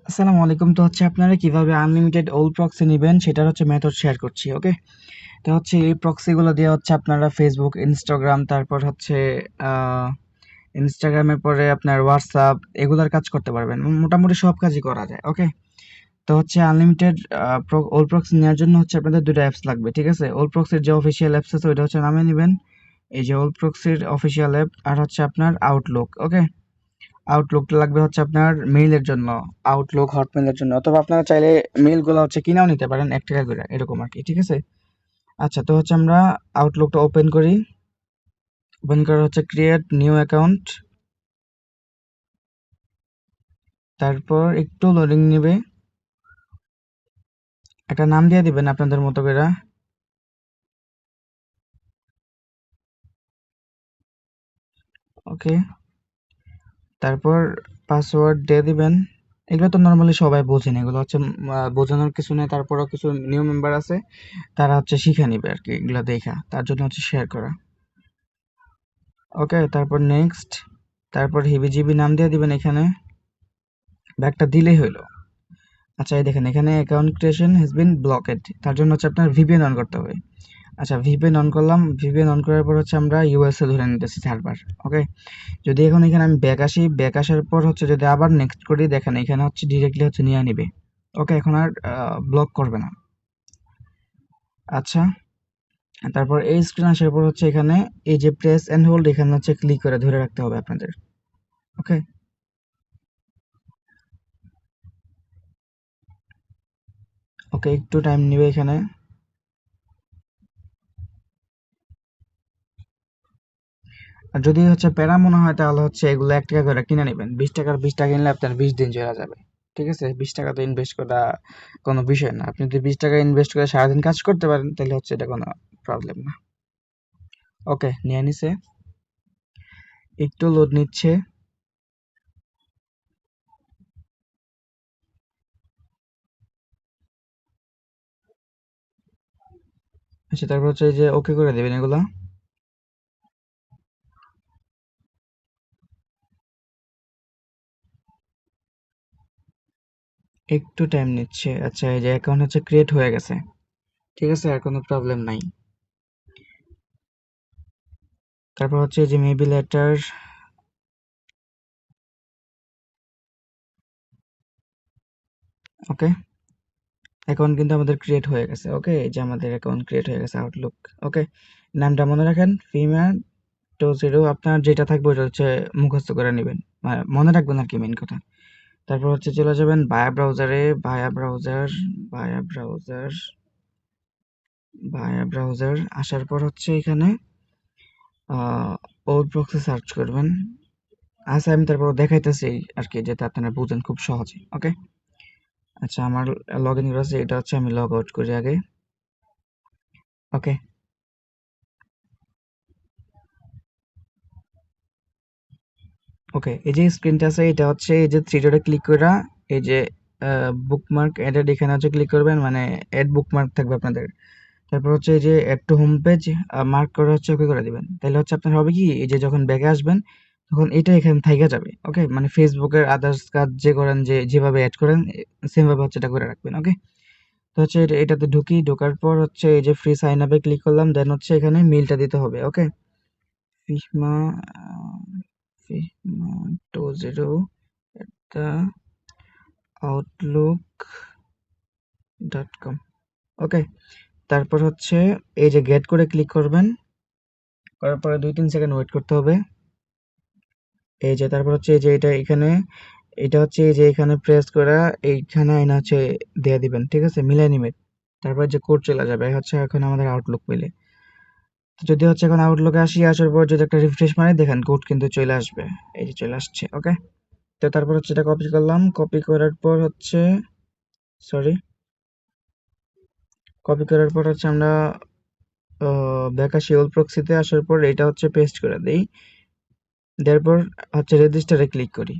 আসসালামু আলাইকুম। তো হচ্ছে আপনারা কিভাবে আনলিমিটেড ওল প্রক্সি নেবেন সেটার হচ্ছে মেথড শেয়ার করছি। ওকে, তো হচ্ছে এই প্রক্সিগুলো দিয়ে হচ্ছে আপনারা ফেসবুক, ইনস্টাগ্রাম, তারপর হচ্ছে ইনস্টাগ্রামের পরে আপনার হোয়াটসঅ্যাপ এগুলার কাজ করতে পারবেন। মোটামুটি সব কাজই করা যায়। ওকে, তো হচ্ছে আনলিমিটেড ওল প্রক্সি নেওয়ার জন্য হচ্ছে আপনাদের দুটো অ্যাপস লাগবে। ঠিক আছে, ওল প্রক্সির যে অফিসিয়াল অ্যাপস আছে ওইটা হচ্ছে নামিয়ে নেবেন। এই যে ওল প্রক্সির অফিসিয়াল অ্যাপ, আর হচ্ছে আপনার আউটলুক। ওকে, আউটলুকটা লাগবে হচ্ছে আপনার মেইলের জন্য, আউটলুক হটমেইলের জন্য, অথবা আপনারা চাইলে মেইলগুলো হচ্ছে কিনাও নিতে পারেন 1 টাকা করে, এরকম আর কি। ঠিক আছে, আচ্ছা, তো হচ্ছে আমরা আউটলুকটা ওপেন করি। ওপেন করা হচ্ছে ক্রিয়েট নিউ অ্যাকাউন্ট, তারপর একটু লোডিং নেবে। একটা নাম দিয়ে দিবেন আপনাদের মতো করে। ওকে, তারপর পাসওয়ার্ড দিয়ে দিবেন। এগুলো তো নর্মালি সবাই বোঝেন, এগুলো হচ্ছে বোঝানোর কিছু নেই। তারপরও কিছু নিউ মেম্বার আছে, তারা হচ্ছে শিখে নিবে আর কি, এগুলো দেখা, তার জন্য হচ্ছে শেয়ার করা। ওকে, তারপর নেক্সট, তারপর হিবিজিবি নাম দিয়ে দিবেন এখানে, ব্যাগটা দিলেই হইলো। আচ্ছা, এই দেখেন এখানে account creation has been blocked, তার জন্য হচ্ছে আপনার ভিপিএন অন করতে হবে। আচ্ছা, ভিপিএন অন করলাম। ভিপিএন অন করার পর হচ্ছে আমরা ইউএসএ ধরে নিতেছি সার্ভার। ওকে, যদি এখন এখানে আমি ব্যাক আসি, ব্যাক আসার পর হচ্ছে যদি আবার নেক্সট করি, দেখেন এখানে হচ্ছে ডিরেক্টলি হচ্ছে নিয়ে নিবে। ওকে, এখন আর ব্লক করবে না। আচ্ছা, তারপর এই স্ক্রিন আসার পর হচ্ছে এখানে এই যে প্রেস এন্ড হোল্ড, এখানে হচ্ছে ক্লিক করে ধরে রাখতে হবে আপনাদের। ওকে, ওকে, একটু টাইম নেবে এখানে। আর যদি হচ্ছে প্যারা মনে হয় তাহলে হচ্ছে এগুলো 1 টাকা করে কিনে নেবেন। 20 টাকার 20টা কিনলে আপনার 20 দিন চলে যাবে। ঠিক আছে, 20 টাকা তো ইনভেস্ট করা কোনো বিষয় না। আপনি যদি 20 টাকা ইনভেস্ট করে সারাদিন কাজ করতে পারেন তাহলে হচ্ছে এটা কোনো প্রবলেম না। ওকে, নিয়ে নিছে, একটু লোড নিচ্ছে। আচ্ছা, তারপর হচ্ছে এই যে ওকে করে দেবেন এগুলা। একটু টাইম নিচ্ছে। আচ্ছা, এই যে অ্যাকাউন্ট হচ্ছে ক্রিয়েট হয়ে গেছে। ঠিক আছে, আর কোনো প্রবলেম নাই। তারপর হচ্ছে এই যে মেবি লেটার। ওকে, অ্যাকাউন্ট কিন্তু আমাদের ক্রিয়েট হয়ে গেছে। ওকে, এই যে আমাদের অ্যাকাউন্ট ক্রিয়েট হয়ে গেছে আউটলুক। ওকে, নামটা মনে রাখেন, ফিমা 20। আপনার যেটা থাকবে ওটা হচ্ছে মুখস্থ করে নেবেন, মনে রাখবেন আর কি, মেন কথা। তারপর হচ্ছে চলে যাবেন ভায়া ব্রাউজারে, ভায়া ব্রাউজার, ভায়া ব্রাউজার, ভায়া ব্রাউজার আসার পর হচ্ছে এখানে ওল্ড প্রক্সি সার্চ করবেন। আচ্ছা, আমি তারপর দেখাইতেছি আর কি, যাতে আপনারা বুঝেন খুব সহজে। ওকে, আচ্ছা, আমার লগ ইন করা আছে, এটা হচ্ছে আমি লগ আউট করি আগে। ওকে, ওকে, এই যে স্ক্রিনটা আছে এটা হচ্ছে এই যে থ্রি ডটে ক্লিক করে এই যে বুকমার্ক এডেড, এখানে হচ্ছে ক্লিক করবেন, মানে এড বুকমার্ক থাকবে আপনাদের। তারপর হচ্ছে এই যে add to home page mark করে হচ্ছে ওকে করে দিবেন। তাহলে হচ্ছে আপনার হবে কি, এই যে যখন ব্যাকে আসবেন তখন এটা এখানে থাইকা যাবে। ওকে, মানে ফেসবুকের আদার্স কাজ যে করেন, যে যেভাবে অ্যাড করেন সেম ভাবে হচ্ছে এটা করে রাখবেন। ওকে, তো হচ্ছে এটাতে ঢুকি, ঢোকার পর হচ্ছে এই যে ফ্রি সাইন আপে ক্লিক করলাম, দেন হচ্ছে এখানে মেইলটা দিতে হবে। ওকে, ফিসমা ফিসমা 20 দ্য outlook.com। ওকে, তারপর হচ্ছে এই যে গেট করে ক্লিক করবেন, করার পরে 2-3 সেকেন্ড ওয়েট করতে হবে। এই যে তারপর হচ্ছে এই যে এটা এখানে, এটা হচ্ছে এই যে এখানে প্রেস করা, এইখানে আইনা হচ্ছে দিয়ে দিবেন। ঠিক আছে, মিলাই নিবেন। তারপর যে কোড চলে যাবে হচ্ছে এখন আমাদের আউটলুক পেলে। তো যদি হচ্ছে এখন আউটলুকে আসি, আসার পর যদি একটা রিফ্রেশ মারি, দেখেন কোড কিন্তু চলে আসবে। এই যে চলে আসছে। ওকে, তো তারপর হচ্ছে এটা কপি করলাম, কপি করার পর হচ্ছে, সরি, কপি করার পর হচ্ছে আমরা ব্যাক আসি ওল প্রক্সিতে, আসার পর এটা হচ্ছে পেস্ট করে দেই। তারপর হচ্ছে রেজিস্টারে ক্লিক করি।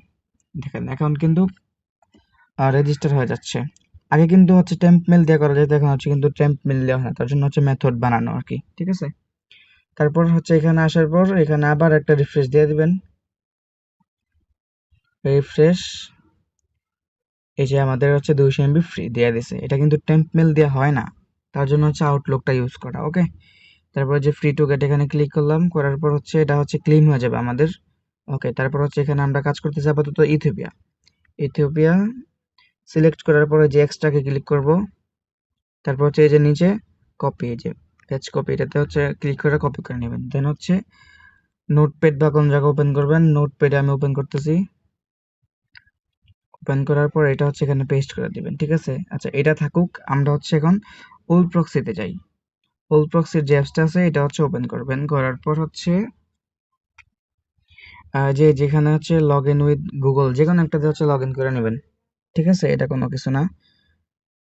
দেখেন অ্যাকাউন্ট কিন্তু রেজিস্টার হয়ে যাচ্ছে। আগে কিন্তু হচ্ছে টেম্প মেল দিয়ে করা যেত, এখন হচ্ছে কিন্তু টেম্প মেল দেওয়া হয় না, তার জন্য হচ্ছে মেথড বানানো আর কি। ঠিক আছে, তারপর হচ্ছে এখানে আসার পর এখানে আবার একটা রিফ্রেশ দিয়ে দিবেন। রিফ্রেশ, এই যে আমাদের হচ্ছে 200 MB ফ্রি দিয়ে দিছে, এটা কিন্তু টেম্প মেল দেওয়া হয় না, তার জন্য হচ্ছে আউটলুকটা ইউজ করা। ওকে, তারপর যে ফ্রি টু গেট এখানে ক্লিক করলাম, করার পর হচ্ছে এটা হচ্ছে ক্লিন হয়ে যাবে আমাদের। ওকে, তারপর হচ্ছে এখানে আমরা কাজ করতেছি আপাতত ইথিওপিয়া। ইথিওপিয়া সিলেক্ট করার পরে যে এক্সট্রাকে ক্লিক করব, তারপর হচ্ছে এই যে নিচে কপি, এই যে পেজ কপি, এটাতে হচ্ছে ক্লিক করে কপি করে নেবেন। দেন হচ্ছে নোটপ্যাড বা কোন জায়গা ওপেন করবেন, নোটপ্যাডে আমি ওপেন করতেছি। ওপেন করার পর এটা হচ্ছে এখানে পেস্ট করে দিবেন, ঠিক আছে। আচ্ছা, এটা থাকুক, আমরা হচ্ছে এখন ওল প্রক্সিতে যাই। ওল প্রক্সির যে অ্যাপসটা আছে এটা হচ্ছে ওপেন করবেন, করার পর হচ্ছে যে যেখানে হচ্ছে লগ ইন উইথ গুগল যে কোনো একটাতে হচ্ছে লগ ইন করে নেবেন, ঠিক আছে। এটা কোনো কিছু না,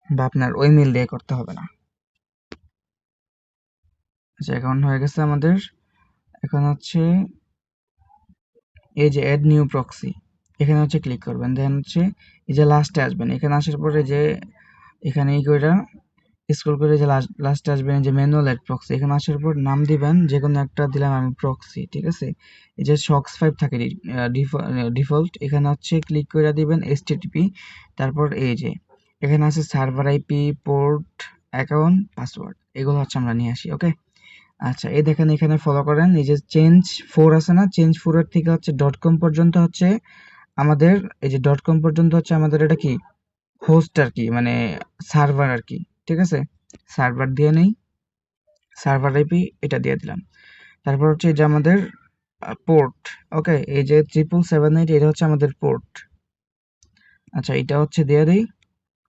বা আপনার ওই মেল দিয়ে করতে হবে না। আচ্ছা, অ্যাকাউন্ট হয়ে গেছে আমাদের। এখন হচ্ছে এই যে অ্যাড নিউ প্রক্সি, এখানে হচ্ছে ক্লিক করবেন। দেন হচ্ছে এই যে লাস্টে আসবেন, এখানে আসার পরে যে এখানে এই কইরা স্ক্রল করে যে লাস্টে আসবেন, এই যে ম্যানুয়াল অ্যাড প্রক্সি, এখানে আসার পর নাম দিবেন যে কোনো একটা, দিলাম আমি প্রক্সি, ঠিক আছে। এই যে শক্স 5 থাকে ডিফল্ট, এখানে হচ্ছে ক্লিক করে দিবেন HTTP, তারপর এই যে এখানে আছে server IP, port, account, password, এগুলো হচ্ছে আমরা নিয়ে আসি। ওকে, আচ্ছা, এই দেখেন এখানে ফলো করেন, এই যে চেঞ্জ 4 আছে না, চেঞ্জ 4 এর থেকে হচ্ছে .com পর্যন্ত হচ্ছে আমাদের, এই যে .com পর্যন্ত হচ্ছে আমাদের এটা কি হোস্ট আর কি, মানে সার্ভার আর কি, ঠিক আছে। সার্ভার দিয়ে নেই, সার্ভার আইপি এটা দিয়ে দিলাম। তারপর হচ্ছে এই যে আমাদের পোর্ট, ওকে, এই যে 777 এটা হচ্ছে আমাদের পোর্ট। আচ্ছা, এটা হচ্ছে দিয়ে দিই,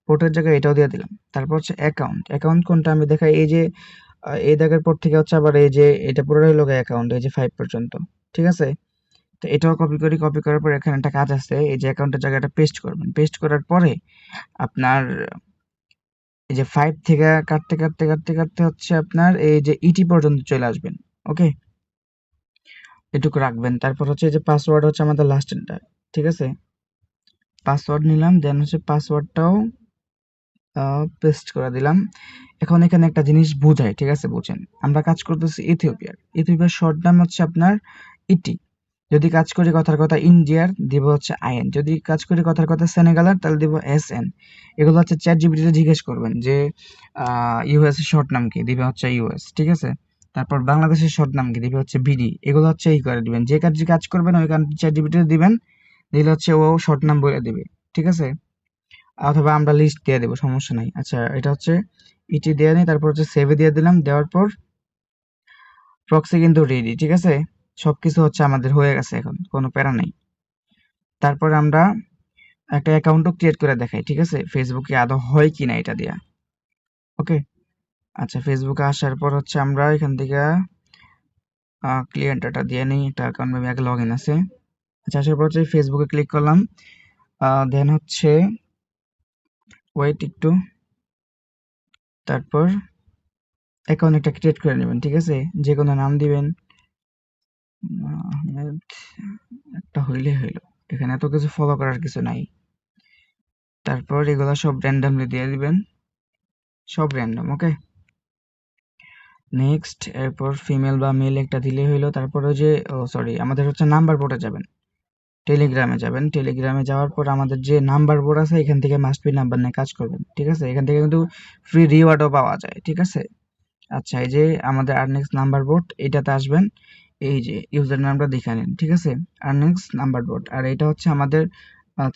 পোর্টের জায়গায় এটাও দিয়ে দিলাম। তারপর হচ্ছে অ্যাকাউন্ট, অ্যাকাউন্ট কোনটা আমি দেখাই, এই যে এই দাগের পর থেকে হচ্ছে আবার এই যে এটা পুরোটাই হলো অ্যাকাউন্ট, এই যে 5 পর্যন্ত, ঠিক আছে। তো এটাও কপি করি, কপি করার পর এখানে একটা কাজ আছে, এই যে অ্যাকাউন্টের জায়গাটা পেস্ট করবেন। পেস্ট করার পরে আপনার এই যে 5 থেকে কাটতে কাটতে কাটতে কাটতে হচ্ছে আপনার এই যে ইটি পর্যন্ত চলে আসবেন। ওকে, এটুকু রাখবেন। তারপর হচ্ছে এই যে পাসওয়ার্ড হচ্ছে আমাদের লাস্টেরটা, ঠিক আছে। পাসওয়ার্ড নিলাম, দেন হচ্ছে পাসওয়ার্ডটাও পেস্ট করে দিলাম। এখন এখানে একটা জিনিস বুঝাই, ঠিক আছে, বুঝেন। আমরা কাজ করতেছি ইথিওপিয়ার, ইথিওপিয়ার শর্ট নাম হচ্ছে আপনার ইটি। যদি কাজ করি কথার কথা ইন্ডিয়ার, দিব হচ্ছে আইএন। যদি কাজ করি কথার কথা সেনেগালার, তাহলে দিব এসএন। এগুলো হচ্ছে চ্যাট জিপিটিতে জিজ্ঞেস করবেন যে ইউএস এর শর্ট নাম কি, দিবে হচ্ছে ইউএস, ঠিক আছে। তারপর বাংলাদেশের শর্ট নাম কি, দিবে হচ্ছে বিডি। এগুলো হচ্ছে এই করে দিবেন, যে কাজ করবেন ওই কাজ চ্যাট জিপিটিতে দিবেন, দিলে হচ্ছে ও শর্ট নাম বলে দিবে, ঠিক আছে। অথবা আমরা লিস্ট দিয়ে দেবো, সমস্যা নাই। আচ্ছা, এটা হচ্ছে ইটি দিয়ে নিই, তারপর হচ্ছে সেভে দিয়ে দিলাম। দেওয়ার পর প্রক্সি কিন্তু রেডি, ঠিক আছে। সবকিছু হচ্ছে আমাদের হয়ে গেছে, এখন কোনো প্যারা নেই। তারপর আমরা একটা অ্যাকাউন্টও ক্রিয়েট করে দেখাই, ঠিক আছে, ফেসবুকে আদৌ হয় কিনা এটা দিয়া। ওকে, আচ্ছা, ফেসবুকে আসার পর হচ্ছে আমরা এখান থেকে ক্লিয়ার ডাটা দিয়ে নিই, একটা অ্যাকাউন্ট ভাবে আগে লগ ইন আছে। আচ্ছা, আসার পর হচ্ছে ফেসবুকে ক্লিক করলাম, দেন হচ্ছে ওয়েট একটু, তারপর অ্যাকাউন্ট একটা ক্রিয়েট করে নেবেন, ঠিক আছে। যে কোনো নাম দিবেন, আহমেদ একটা হইলে হইলো, এখানে এত কিছু ফলো করার কিছু নাই। তারপর এগুলা সব র্যান্ডমলি দিয়ে দিবেন, সব র্যান্ডম। ওকে, নেক্সট, এরপর ফিমেল বা মেল একটা দিলেই হইলো। তারপর ওই যে সরি, আমাদের হচ্ছে নাম্বার বোর্ডে যাবেন, টেলিগ্রামে যাবেন। টেলিগ্রামে যাওয়ার পর আমাদের যে নাম্বার বোর্ড আছে এখান থেকে মাস্ট বি নাম্বার নিয়ে কাজ করবেন, ঠিক আছে। এখান থেকে কিন্তু ফ্রি রিওয়ার্ডও পাওয়া যায়, ঠিক আছে। আচ্ছা, এই যে আমাদের আর্নিংস নাম্বার বোর্ড, এটাতে আসবেন, এই যে ইউজার নামটা দেখে নিন, ঠিক আছে, আর্নিংস নাম্বার বোর্ড। আর এটা হচ্ছে আমাদের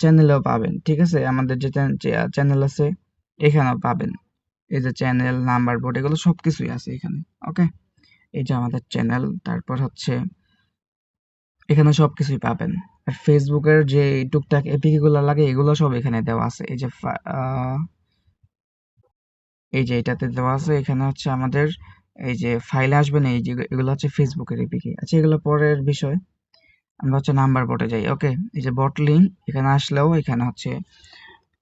চ্যানেলেও পাবেন, ঠিক আছে। আমাদের যে চ্যানেল আছে এখানেও পাবেন, এই যে চ্যানেল নাম্বার বোর্ড এগুলো সবকিছুই আছে এখানে। ওকে, এই যে আমাদের চ্যানেল, তারপর হচ্ছে এখানে সবকিছুই পাবেন। আর ফেসবুকের যে টুকটাক এপিকে গুলো লাগে এগুলো সব এখানে দেওয়া আছে। এই যে এটাতে দেওয়া আছে, এখানে হচ্ছে আমাদের এই যে ফাইলে আসবেন, এই যে এগুলো হচ্ছে ফেসবুকের এপিকে। আচ্ছা, এগুলো পরের বিষয়, আমরা হচ্ছে নাম্বার বোর্ডে যাই। ওকে, এই যে বট লিঙ্ক এখানে আসলেও এখানে হচ্ছে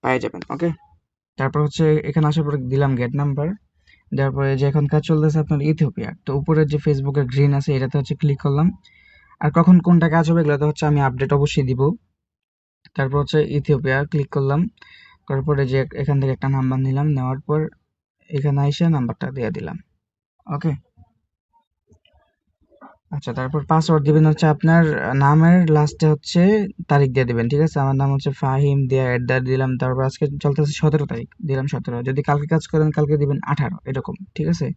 পেয়ে যাবেন। ওকে, তারপর হচ্ছে এখানে আসার পরে দিলাম গেট নাম্বার, দেওয়ার পরে যে এখন কাজ চলতেছে আপনার ইথিওপিয়া, তো উপরের যে ফেসবুকের গ্রিন আছে এটাতে হচ্ছে ক্লিক করলাম। আর কখন কোনটা কাজ হবে এগুলোতে হচ্ছে আমি আপডেট অবশ্যই দিব। তারপর হচ্ছে ইথিওপিয়া ক্লিক করলাম, করার পরে যে এখান থেকে একটা নাম্বার নিলাম, নেওয়ার পর এখানে এসে নাম্বারটা দিয়ে দিলাম। ওকে, আচ্ছা, তারপর পাসওয়ার্ড দিবেন হচ্ছে আপনার নামের লাস্টে হচ্ছে তারিখ দিয়ে দিবেন, ঠিক আছে? আমার নাম হচ্ছে ফাহিম, দিয়ে দিলাম, তারপর আজকে চলতেছে 17 তারিখ, দিলাম 17। যদি কালকে কাজ করেন কালকে দিবেন 18, এরকম, ঠিক আছে?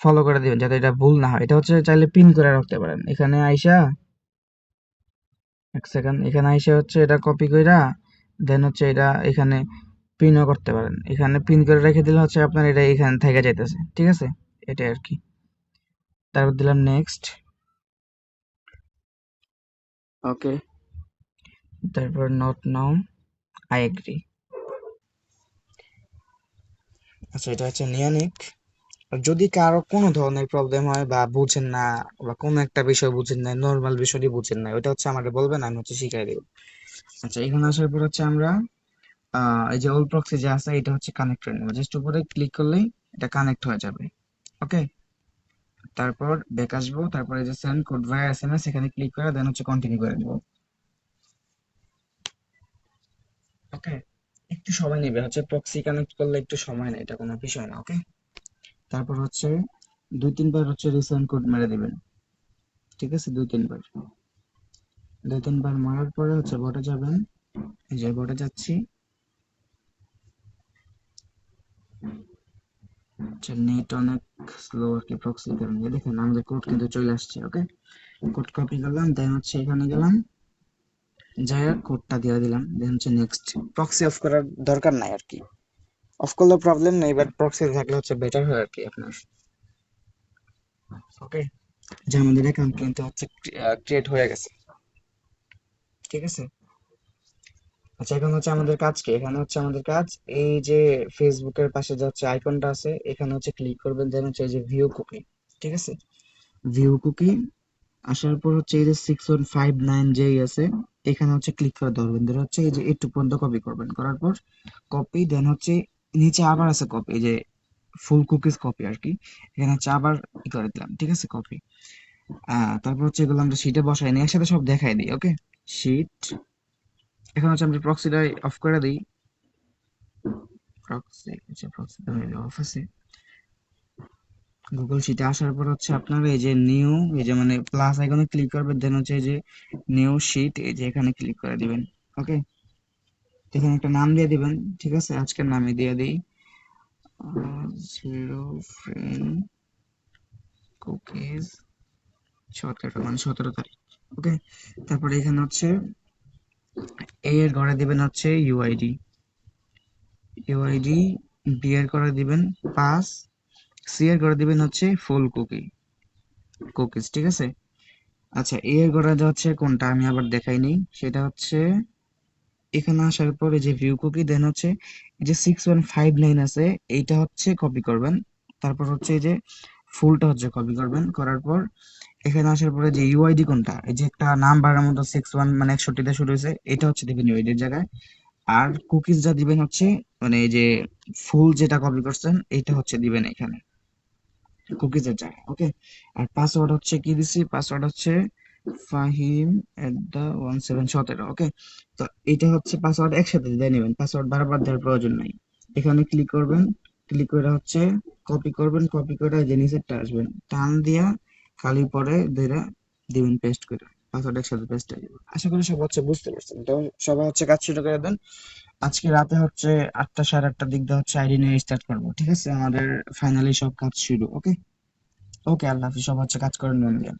ফলো করে দিবেন যাতে এটা ভুল না হয়। এটা হচ্ছে চাইলে পিন করে রাখতে পারেন। এখানে আইসা, এক সেকেন্ড, এখানে আইসা হচ্ছে এটা কপি কইরা দেন হচ্ছে এটা এখানে পিনও করতে পারেন। এখানে পিন করে রেখে দিলে হচ্ছে আপনার এটা এখানে থেকে যাইতেছে, ঠিক আছে? এটাই আর কি। তারপর দিলাম নেক্সট। ওকে, তারপর নট নাও, আই এগ্রি। আচ্ছা, এটা হচ্ছে নিয়ানিক। আর যদি কারো কোনো ধরনের প্রবলেম হয় বা বুঝেন না, বা কোনো একটা বিষয় বুঝেন না, নর্মাল বিষয়টি বুঝেন না, ওটা হচ্ছে আমাকে বলবেন, আমি হচ্ছে শিখাই দেবো। আচ্ছা, এখানে আসার পর হচ্ছে আমরা এই যে ওল প্রক্সি যে আছে এটা হচ্ছে কানেক্ট করে নেবো। জাস্ট উপরে ক্লিক করলেই এটা কানেক্ট হয়ে যাবে। ওকে, তারপর ব্যাক আসবো, তারপরে যে সেন্ড কোড ভায়া এসএমএস এখানে ক্লিক করে দেন হচ্ছে কন্টিনিউ করে দেবো। ওকে, একটু সময় নেবে, হচ্ছে প্রক্সি কানেক্ট করলে একটু সময় নেয়, এটা কোনো বিষয় না। ওকে, তারপর হচ্ছে 2-3 বার হচ্ছে রিসেন্ড কোড মেরে দিবেন, ঠিক আছে? 2-3 বার, 2-3 বার মারার পরে হচ্ছে বটে যাবেন। এই যে বটে যাচ্ছি, আচ্ছা নেট অনেক স্লো আর কি প্রক্সির কারণে। দেখেন আমাদের কোড কিন্তু চলে আসছে। ওকে, কোড কপি করলাম, দেন হচ্ছে এখানে গেলাম, যাই কোডটা দিয়ে দিলাম, দেন হচ্ছে নেক্সট। প্রক্সি অফ করার দরকার নাই আর কি, অফ করলেও প্রবলেম নেই, বাট প্রক্সি থাকলে হচ্ছে বেটার হয় আর কি আপনার। ওকে, যে আমাদের অ্যাকাউন্ট কিন্তু হচ্ছে ক্রিয়েট হয়ে গেছে, ঠিক আছে? আচ্ছা, এখন হচ্ছে আমাদের কাজ কি? এখানে হচ্ছে আমাদের কাজ, এই যে ফেসবুকের পাশে যে হচ্ছে আইকনটা আছে এখানে হচ্ছে ক্লিক করবেন, দেন হচ্ছে এই যে ভিউ কুকি, ঠিক আছে? ভিউ কুকি আসার পর হচ্ছে এই যে 6159 যেই আছে এখানে হচ্ছে ক্লিক করে ধরবেন, ধরে হচ্ছে এই যে একটু পর্যন্ত কপি করবেন, করার পর কপি, দেন হচ্ছে নিচে আবার আছে কপি, এই যে ফুল কুকিজ কপি আর কি, এখানে হচ্ছে আবার ই করে দিলাম, ঠিক আছে? কপি। তারপর হচ্ছে এগুলো আমরা শিটে বসাই নি, একসাথে সব দেখাই দিই। ওকে, শিট। এখন হচ্ছে আমরা প্রক্সিটা অফ করে দিই। প্রক্সি, আচ্ছা প্রক্সি তো অফ আছে। গুগল শিটে আসার পর হচ্ছে আপনার এই যে নিউ, এই যে মানে প্লাস আইকনে ক্লিক করবেন, দেন হচ্ছে এই যে নিউ শিট, এই যে এখানে ক্লিক করে দিবেন। ওকে, এখানে একটা নাম দিয়ে দিবেন, ঠিক আছে? আজকের নামে দিয়ে দিই, জিরো ফ্রেন্ড কুকিজ 17, মানে 17 তারিখ। ওকে, তারপরে এখানে হচ্ছে এ এর ঘরে দিবেন হচ্ছে ইউআইডি, ইউআইডি। বি এর ঘরে দিবেন পাস, সি এর ঘরে দিবেন হচ্ছে ফুল কুকিজ, ঠিক আছে? আচ্ছা, এ এর ঘরে হচ্ছে কোনটা আমি আবার দেখাইনি, সেটা হচ্ছে এখানে আসার পরে যে ভিউ কুকি, দেন হচ্ছে এই যে 6159 আছে এইটা হচ্ছে কপি করবেন, তারপর হচ্ছে এই যে ফুলটা হচ্ছে কপি করবেন, করার পর এখানে আসার পরে যে ইউআইডি কোনটা, এই যে একটা নাম্বারের মতো 61 মানে 61 শুরু হয়েছে, এটা হচ্ছে দিবেন ইউআইডি এর জায়গায়। আর কুকিজ যা দিবেন হচ্ছে মানে এই যে ফুল যেটা কপি করছেন এইটা হচ্ছে দিবেন এখানে কুকিজের জায়গায়। ওকে, আর পাসওয়ার্ড হচ্ছে কি দিছি, পাসওয়ার্ড হচ্ছে ফাহিম @1717। ওকে, তো এইটা হচ্ছে পাসওয়ার্ড একসাথে দিয়ে নেবেন, পাসওয়ার্ড বারবার দেওয়ার প্রয়োজন নাই। এখানে ক্লিক করবেন, ক্লিক করে হচ্ছে কপি করবেন, কপি করে যে নিচেরটা আসবেন, টান দিয়া খালি পরে ধরে দিবেন পেস্ট করে, পাসওয়ার্ড একসাথে পেস্ট হয়ে যাবে। আশা করি সব হচ্ছে বুঝতে পারছেন। তো সবাই হচ্ছে কাজ শুরু করে দেন। আজকে রাতে হচ্ছে 8টা 8:30 দিক দিয়ে হচ্ছে আইডি নিয়ে স্টার্ট করবো, ঠিক আছে? আমাদের ফাইনালি সব কাজ শুরু। ওকে, ওকে, আল্লাহ হাফিজ। সব হচ্ছে কাজ করেন মন দিয়ে।